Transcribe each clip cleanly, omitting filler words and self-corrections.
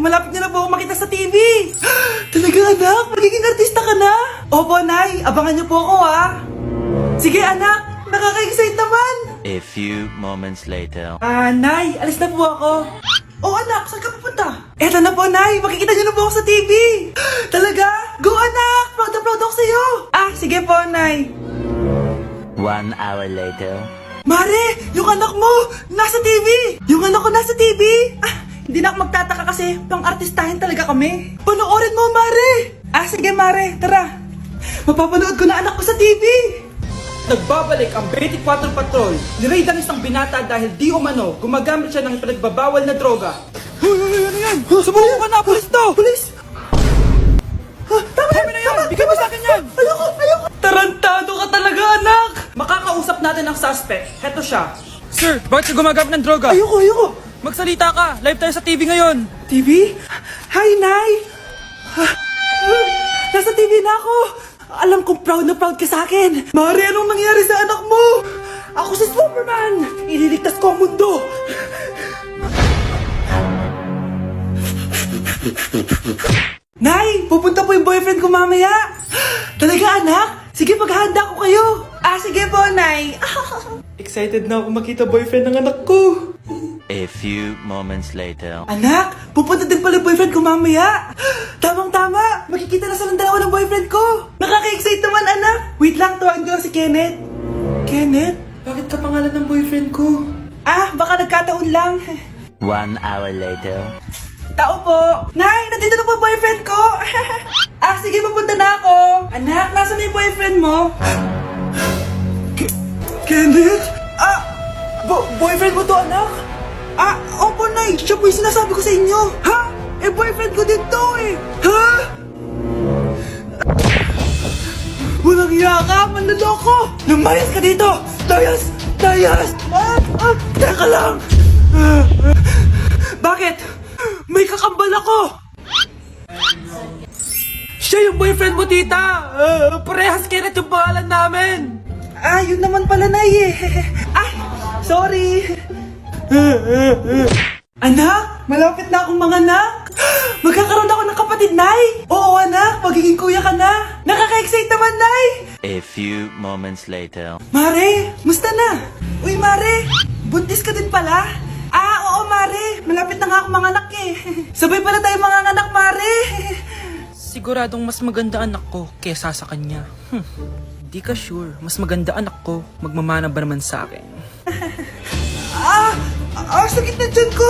malapit na po ako makita sa TV. Talaga anak, magiging artista ka na? Opo, Nay, abangan niyo po ako ha. Sige anak, nakaka-excite naman. A few moments later. Nay, alis na po ako. Oh anak, saan ka pupunta? Eto na po, Nay, makikita niyo na po ako sa TV. Talaga? Go anak, proud na proud ako sa'yo. Sige po, Nay. 1 hour later. Mare, yung anak mo, nasa TV! Yung anak ko nasa TV! Hindi na ako magtataka kasi pang-artistahin talaga kami. Panoorin mo, Mare! Sige, Mare, tara. Mapapanood ko na anak ko sa TV! Nagbabalik ang 24 Patrol. Niraid ang isang binata dahil di umano gumagamit siya ng pinagbabawal na droga. Ano yan? Sumuko ka na, pulis to! Pulis! Tama na yan! Bigay mo sa akin yan! Ayoko! Tarantado ka talaga, anak! Makakausap natin ang suspect. Heto siya. Sir, bakit ka gumagamit ng droga? Ayoko! Magsalita ka! Live tayo sa TV ngayon! TV? Hi, Nay! Nasa TV na ako! Alam kong proud na proud ka sa akin! Mari, anong nangyari sa anak mo? Ako si Superman! Ililigtas ko ang mundo! Nay! Pupunta po yung boyfriend ko mamaya! Talaga, anak? Sige, paghahanda ko kayo! Sige po, Nay! Excited na ako makita boyfriend ng anak ko! A few moments later. Anak, pupunta din pala yung boyfriend ko mamaya. Tamang-tama, makikita na silang dalawa ng boyfriend ko. Nakaka-excite naman, anak. Wait lang, tuwaan ko si Kenneth. Kenneth? Bakit ka pangalan ng boyfriend ko? Baka nagkataon lang. 1 hour later. Tao po. Nay, nandito na po ang boyfriend ko. Sige, pupunta na ako. Anak, nasa na yung boyfriend mo? Kenneth? Boyfriend mo to, anak? Opo, Nay. Siya po yung sinasabi ko sa inyo. Ha? Boyfriend ko din to eh. Ha? Walang iya ka, manloloko. Lumayas ka dito. Layas! Teka lang. Bakit? May kakambal ako. Siya yung boyfriend mo, tita. Parehas Kenneth yung pangalan namin. Yun naman pala, Nay eh. Sorry. Anak, malapit na akong manganak. Magkakaroon ako ng kapatid, Nay. Oo, anak, magiging kuya ka na. Nakaka-excite naman, Nay. A few moments later. Mare, musta na? Uy, Mare, buntis ka din pala? Oo, Mare, malapit na nga akong manganak eh. Sabay pala tayo manganganak, Mare. Siguradong mas maganda anak ko kesa sa kanya. Di ka sure, mas maganda anak ko, magmamana ba naman sa akin? Sakit na dyan ko.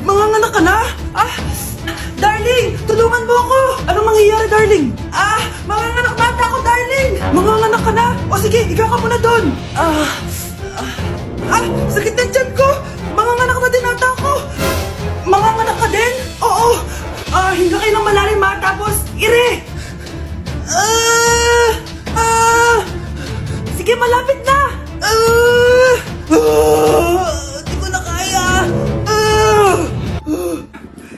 Manganganak ka na? Darling, tulungan mo ako. Anong mangyayari, darling? Manganganak mata ako, darling. Manganganak ka na? O sige, ikaw ka muna doon. Sakit na dyan ko. Manganganak na din ata ako. Manganganak ka din? Oo. Hinga kayo ng malalim ha, tapos ire. Sige, malapit na. Di ko na kaya.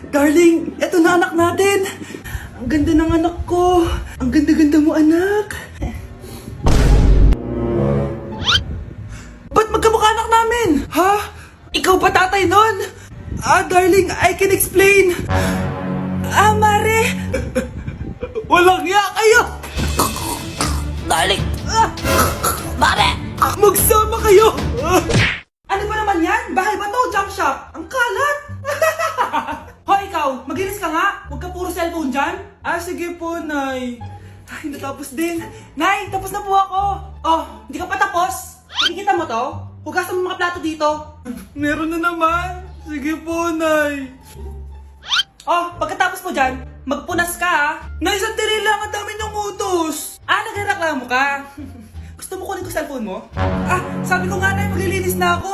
Darling, eto na anak natin. Ang ganda ng anak ko. Ang ganda-ganda mo, anak. Ba't magkamukha anak namin? Ha? Ikaw ba tatay nun? Darling, I can explain. Mare. Walang hiya kayo. Darling! Mare! Magsama kayo. Ano ba naman yan? Bahay ba to? Junk shop? Ang kalat. Hoy, ikaw, magilis ka nga. Huwag ka puro cellphone dyan. Sige po, Nay. Ay, natapos din. Nay, tapos na po ako. Hindi ka pa tapos? Nakikita mo to? Hugasan mo mga plato dito. Meron na naman. Sige po, Nay. Pagkatapos mo dyan, magpunas ka ha. Nay, sandali lang. Ang dami niyong utos. Nagreklamo ka. Gusto mo kunin ko cellphone mo? Sabi ko nga, Nay, maglilinis na ako.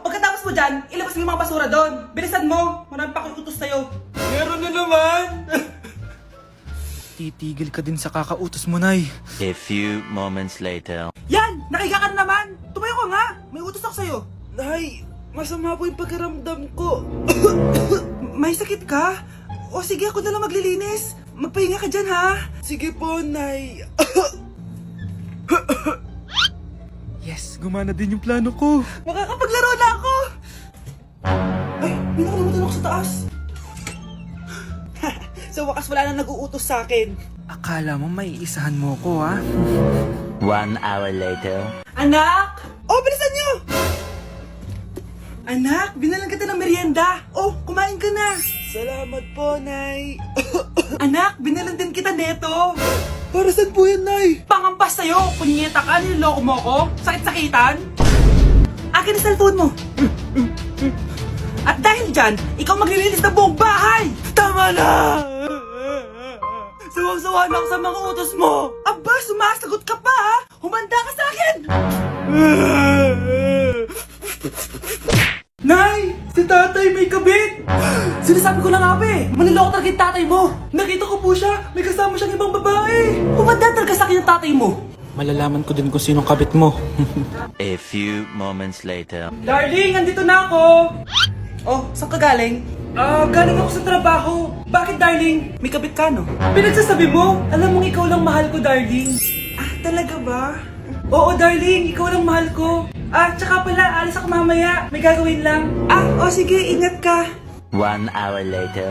Pagkatapos mo dyan, ilabas mo yung mga basura doon. Bilisan mo. Marami pa akong utos sa'yo. Meron na naman. Titigil ka din sa kakautos mo, Nay. A few moments later. Yan! Nakiga ka na naman! Tumayo ka nga! May utos ako sa'yo. Nay, masama po yung pagkaramdam ko. May sakit ka? Sige, ako na lang maglilinis. Magpahinga ka dyan, ha? Sige po, Nay. Yes, gumana din yung plano ko. Makakapaglaro na ako! Ay, Pinakalimutan ako sa taas. Sa wakas wala nang nag-uutos sa akin. Akala mo may isahan mo ko, ha? 1 hour later. Anak! Oh, bilisan niyo! Anak, binalan kita ng merienda. Oh, kumain ka na. Salamat po, Nay. Anak, binalan din kita neto. Para saan po yan, Nay? Pangampas sa'yo. Punyeta ka, niloloko mo ko. Sakit-sakitan. Akin ang cellphone mo. At dahil dyan, ikaw maglilinis ng buong bahay. Tama na! Sawang-sawa na ako sa mga utos mo. Aba, sumasagot ka pa, ha? Humanda ka sa akin! Nay! Si tatay may kabit! Sinasabi ko na nga ba eh, maniloko talaga yung tatay mo. Nakita ko po siya, may kasama siyang ibang babae. Humanda talaga sa akin yung tatay mo. Malalaman ko din kung sinong kabit mo. A few moments later. Darling, andito na ako! Oh, saan ka galing? Galing ako sa trabaho. Bakit, darling? May kabit ka, no? Pinagsasabi mo? Alam mong ikaw lang mahal ko, darling. Ah, talaga ba? Oo, darling, ikaw lang mahal ko. Tsaka pala, alis ako mamaya. May gagawin lang. Ah, oh sige, ingat ka. 1 hour later.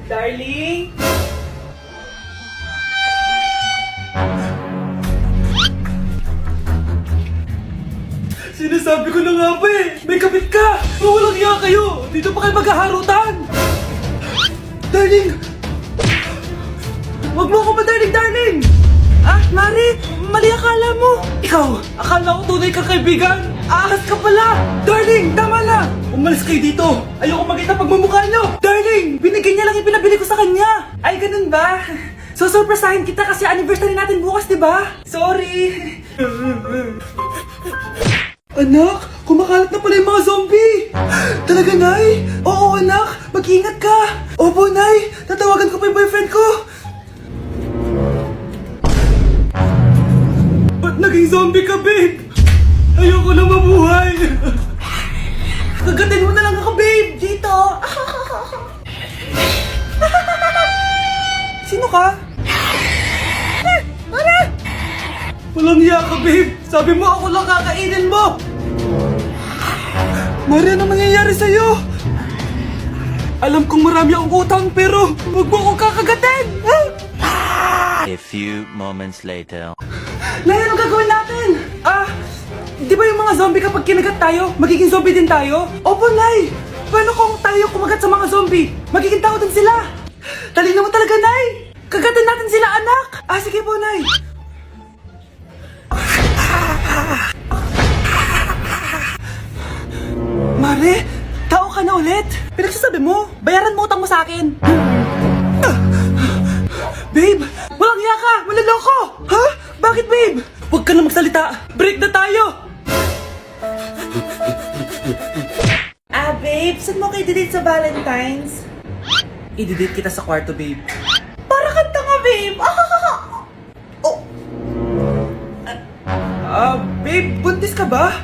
Darling? Sinasabi ko na nga ba eh, may kabit ka! Walang iya kayo! Dito pa kayo maghaharutan! Darling! Wag mo ako ba, darling! Ah, Mari! Mali akala mo! Ikaw, akala ko tunay kang kaibigan! Ahas ka pala! Darling, tama na! Umalis kayo dito! Ayoko makita pagmumukha nyo! Darling! Binigyan niya lang yung pinabili ko sa kanya! Ay, ganun ba? So, surpresahin kita kasi anniversary natin bukas, di ba? Sorry! Anak, kumakalat na pala yung mga zombie! Talaga, Nay? Oo, anak, mag-ingat ka! Opo, Nay, tatawagan ko pa yung boyfriend ko! Ba't naging zombie ka, babe? Ayoko na mabuhay! Kagatin mo na lang ako, babe! Dito! Sino ka? Walang hiya ka, babe! Sabi mo ako lang kakainin mo! Mari, ano nangyayari sa'yo? Alam kong marami akong utang pero huwag mo akong kakagatin! A few moments later. Nay, anong gagawin natin? Di ba yung mga zombie kapag kinagat tayo, magiging zombie din tayo? Opo, Nay! Paano kung tayo kumagat sa mga zombie? Magiging tao din sila! Talino mo talaga, Nay! Kagatin natin sila, anak! Sige po, Nay! Mare, tao ka na ulit? Pinagsasabi mo, bayaran mo utang mo sa akin. Babe, walang hiya ka! Maloloko! Ha? Bakit, babe? Huwag ka na magsalita. Break na tayo! Babe, saan mo kayo didate sa Valentine's? I-date kita sa kwarto, babe. Para kanta nga, babe! Oh, Babe, buntis ka ba?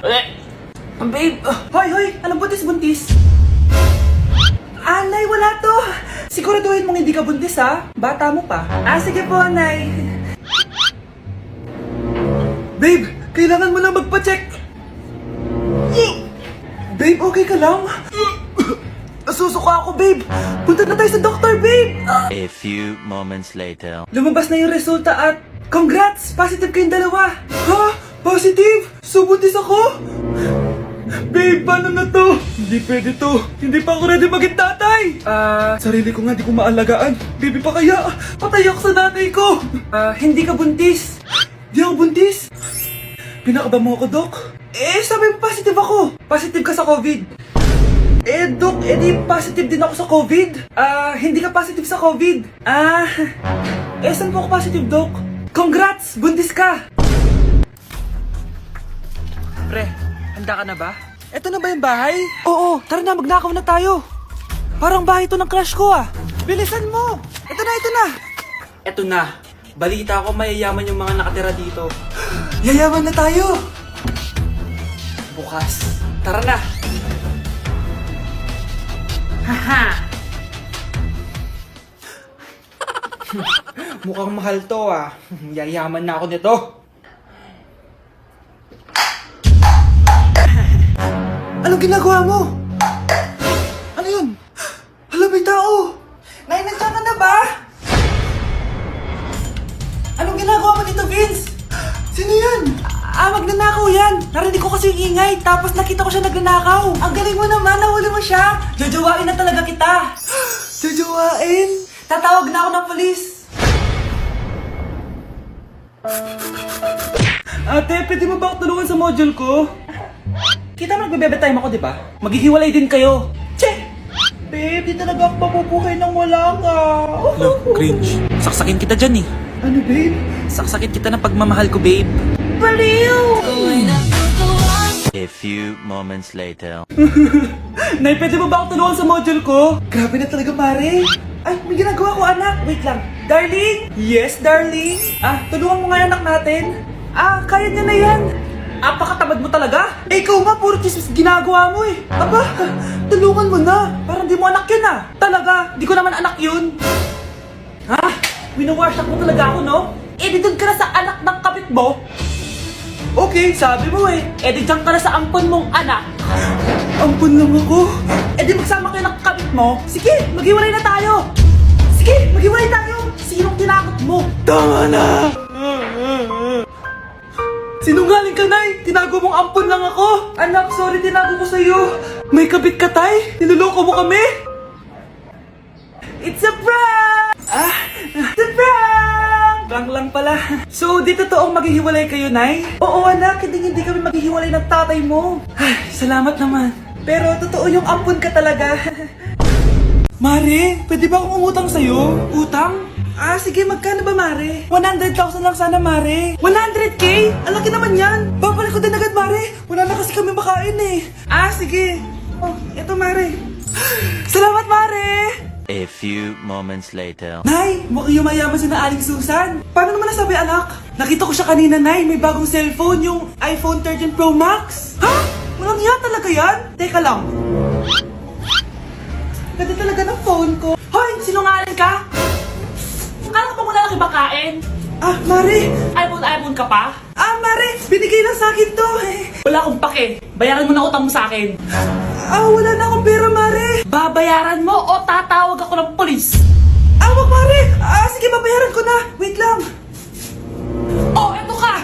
Babe, hoy, anong buntis? Nay, wala to. Siguraduhin mong hindi ka buntis, ha? Bata mo pa. Sige po, Nay. Babe, kailangan mo na magpa-check. Babe, okay ka lang? Nasusuka ako, babe. Punta na tayo sa doktor, babe. A few moments later. Lumabas na yung resulta at congrats! Positive kayong dalawa. Ha? Positive? So buntis ako? Babe, paano na to? Hindi pwede to. Hindi pa ako ready maging tatay. Sarili ko nga di ko maalagaan. Baby pa kaya? Patay ako sa nanay ko. Hindi ka buntis. Di ako buntis? Pinakaba mo ako, Dok? Sabi mo positive ako. Positive ka sa COVID. Dok, di positive din ako sa COVID. Hindi ka positive sa COVID. Saan po ako positive, Dok? Congrats! Buntis ka! Pre, handa ka na ba? Eto na ba yung bahay? Oo, tara na, magnakaw na tayo. Parang bahay to ng crush ko Bilisan mo! Ito na! Eto na. Balita ko mayayaman yung mga nakatira dito. Yayaman na tayo! Bukas. Tara na! Haha! Mukhang mahal to Yayaman na ako nito. Anong ginagawa mo? Ano yun? kasi yung ingay, tapos nakita ko siya nagnanakaw. Ang galing mo naman, nahuli mo siya. Jojowain na talaga kita. Jojowain? Tatawag na ako ng polis. Ate, pwede mo ba ako tulungan sa module ko? Kita mo nagbebebe time ako, di ba? Maghihiwalay din kayo. Che! Babe, di talaga ako papupukay nang wala ka. Cringe. Saksakin kita dyan eh. Ano, babe? Saksakin kita ng pagmamahal ko, babe. Baliw! A few moments later. Nay, pwede mo ba ako tulungan sa module ko? Grabe na talaga, pare. Ay, may ginagawa ko, anak. Wait lang. Darling? Yes, darling? Tulungan mo nga yung anak natin. Kaya niya na yan. Apakatamad mo talaga. Eh, ikaw nga, puro chismis ginagawa mo eh. Aba, tulungan mo na. Parang di mo anak yun Talaga, di ko naman anak yun. Winawasak mo talaga ako, no? Eh, di doon ka na sa anak ng kapit mo. Okay, sabi mo eh. Eh, di dyan ka na sa ampon mong anak. Ampon lang ako. Eh, di magsama kayo ng kapit mo. Sige, maghiwalay na tayo. Sige, maghiwalay tayo. Sinong tinakot mo? Tama na! Sinungaling ka, Nay! Tinago mong ampon lang ako! Anak, sorry, tinago ko sa'yo! May kabit ka, Tay? Niloloko mo kami? It's a prank! It's a prank! Prank lang pala. So, di totoong maghihiwalay kayo, Nay? Oo, anak, hindi kami maghihiwalay ng tatay mo. Ay, salamat naman. Pero totoo yung ampon ka talaga. Mare, pwede ba akong umutang sa'yo? Utang? Sige, magkano ba, Mare? 100,000 lang sana, Mare. 100K? Ang laki naman yan. Babalik ko din agad, Mare. Wala na kasi kami makain eh. Sige. Oh, eto, Mare. Salamat, Mare! A few moments later. Nay, mukhang yumayaman si na Aling Susan. Paano naman nasabi, anak? Nakita ko siya kanina, Nay. May bagong cellphone, yung iPhone 13 Pro Max. Walang yan talaga yan? Teka lang. Ganda talaga ng phone ko. Hoy, sinungaling ka? Akala ko ba wala nang ibakain? Mare! iPhone ka pa? Mare! Binigay lang sa akin to Wala akong pake. Bayaran mo na utang mo sa akin. Wala na akong pera, Mare. Babayaran mo o tatawag ako ng polis? Wag, Mare! Sige, babayaran ko na. Wait lang. Eto ka!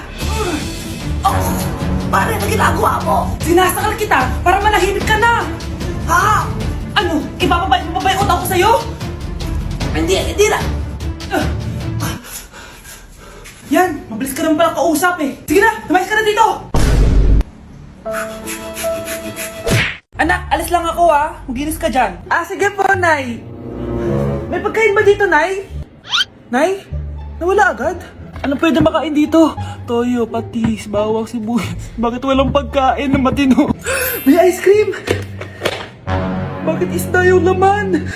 Mare, ano ginagawa mo? Sinasakal kita para manahimik ka na. Ano? Ibababay utang ko sa'yo? Hindi na. Yan, mabilis ka naman pala kausap eh. Sige na, lumayas ka na dito. Anak, alis lang ako Maginis ka dyan. Sige po, Nay. May pagkain ba dito, Nay? Nay? Nawala agad? Ano pwede makain dito? Toyo, patis, bawang, sibuyas. Bakit walang pagkain na matino? May ice cream! Bakit isda yung laman?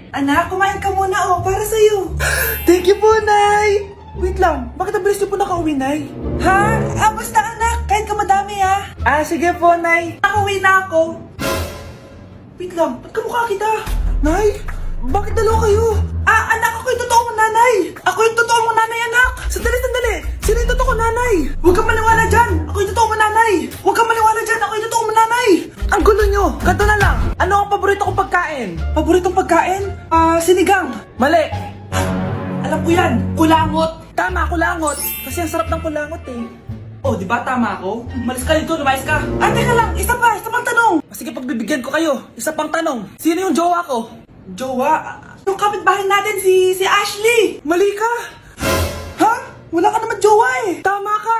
Anak, kumain ka muna para sa'yo. Thank you po, Nay! Wait lang, bakit ang bilis niyo po nakauwi, Nay? Basta anak, kahit ka madami sige po, Nay. Nakauwi na ako. Wait lang, ba't kamukha kita? Nay, bakit dalawa kayo? Anak, ako yung totoo mong nanay. Ako yung totoo mong nanay, anak. Sandali. Sino yung totoo kong nanay? Huwag kang maniwala dyan. Ako yung totoo mong nanay. Huwag kang maniwala dyan. Ako yung totoo mong nanay. Ang gulo nyo. Ganto na lang. Ano ang paborito kong pagkain? Paboritong pagkain? Sinigang. Mali. Alam ko yan. Kulangot. Tama, kulangot. Kasi ang sarap ng kulangot eh. Di ba tama ako? Malis ka dito, lumayas ka. Teka lang. Isa pang tanong. Sige, pagbibigyan ko kayo. Isa pang tanong. Sino yung jowa ko? Jowa? Yung kapitbahay natin, si Ashley! Mali ka! Wala ka naman jowa eh! Tama ka!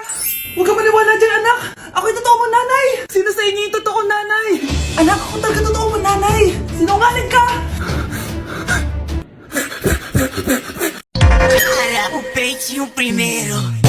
Huwag ka maniwala dyan, anak! Ako yung totoo mong nanay! Sino sa inyo yung totoo nanay? Anak, ako talaga totoo mong nanay! Sinungaling ka! Para o peito primero.